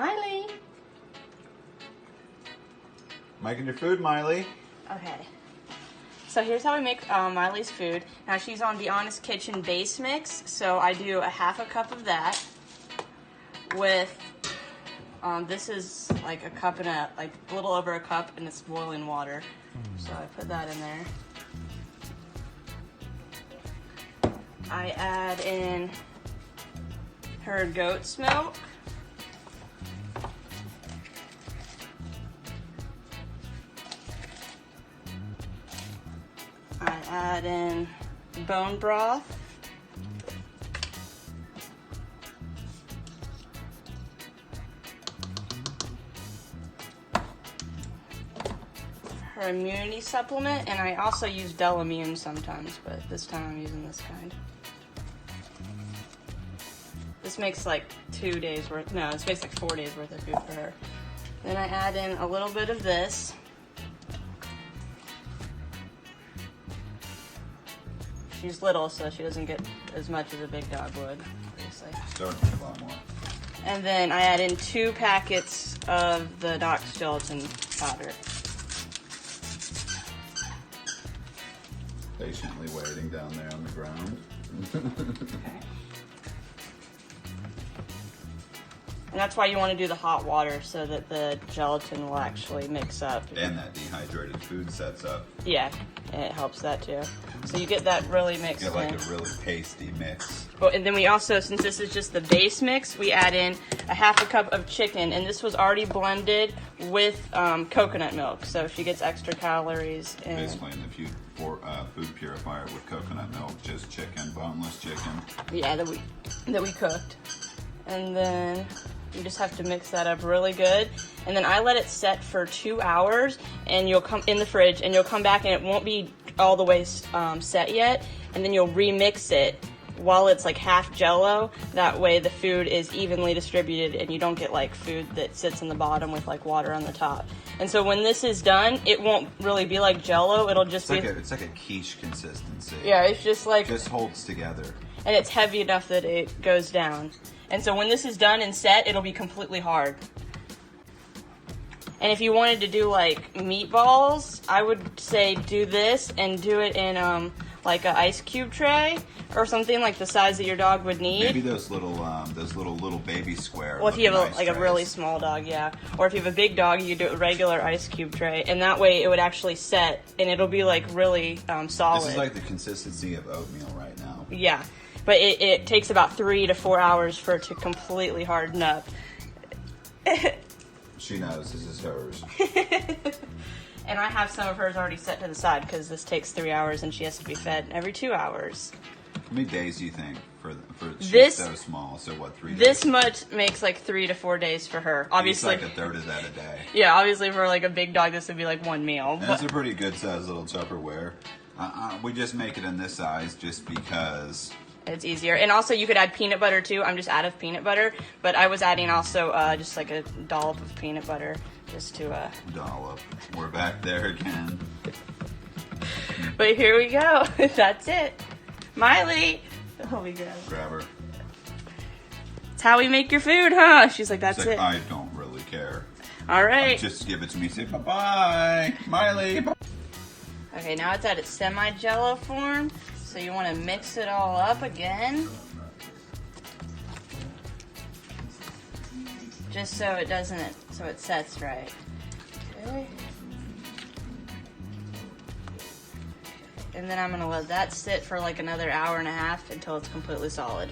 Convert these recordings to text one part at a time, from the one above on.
MeiLee. Making your food, MeiLee. Okay. So here's how we make MeiLee's food. Now she's on the Honest Kitchen base mix, so I do a half a cup of that with, this is like a cup and a little over a cup, and it's boiling water. So I put that in there. I add in her goat's milk. I add in bone broth. Her immunity supplement, and I also use Delamune sometimes, but this time I'm using this kind. This makes like 2 days worth, no, this makes like 4 days worth of food for her. Then I add in a little bit of this. She's little, so she doesn't get as much as a big dog would, obviously. Starting with a lot more. And then I add in 2 packets of the Doc's gelatin powder. Patiently waiting down there on the ground. Okay. And that's why you want to do the hot water, so that the gelatin will actually mix up. And that dehydrated food sets up. Yeah, and it helps that too. So you get that really mixed in. Get like a really pasty mix. Oh, and then we also, since this is just the base mix, we add in a half a cup of chicken, and this was already blended with coconut milk, so she gets extra calories. And basically in the food purifier with coconut milk, just chicken, boneless chicken. yeah, that we cooked. And then you just have to mix that up really good. And then I let it set for 2 hours, and you'll come in the fridge, and you'll come back, and it won't be all the way set yet. And then you'll remix it while it's like half Jello. That way the food is evenly distributed, and you don't get like food that sits in the bottom with like water on the top. And so when this is done, it won't really be like Jello. It'll just it's like a quiche consistency. Yeah, it's just like, just holds together. And it's heavy enough that it goes down. And so when this is done and set, it'll be completely hard. And if you wanted to do like meatballs, I would say do this and do it in like an ice cube tray or something like the size that your dog would need. Maybe those little baby square. Well, if you have a really small dog, yeah. Or if you have a big dog, you do a regular ice cube tray, and that way it would actually set, and it'll be like really solid. This is like the consistency of oatmeal right now. Yeah, but it takes about 3 to 4 hours for it to completely harden up. She knows this is hers. And I have some of hers already set to the side because this takes 3 hours and she has to be fed every 2 hours. How many days do you think for this? She's so small, so what, 3 days? This much makes like 3 to 4 days for her. Obviously, it's like a third of that a day. Yeah, obviously for like a big dog, this would be like 1 meal. That's a pretty good size little Tupperware. We just make it in this size just because it's easier. And also you could add peanut butter too. I'm just out of peanut butter, but I was adding also just like a dollop of peanut butter just to dollop. We're back there again. But here we go. That's it. MeiLee. Oh, we grab her. It's how we make your food, huh? She's like, that's it. I don't really care. All right. Just give it to me. Say bye-bye, MeiLee. Bye. Okay, now it's at its semi-jello form. So you want to mix it all up again. Just so it doesn't, so it sets right. Okay. And then I'm going to let that sit for like another hour and a half until it's completely solid.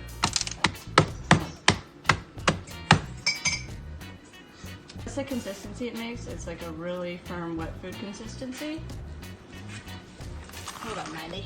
That's the consistency it makes. It's like a really firm wet food consistency. Hold on, MeiLee.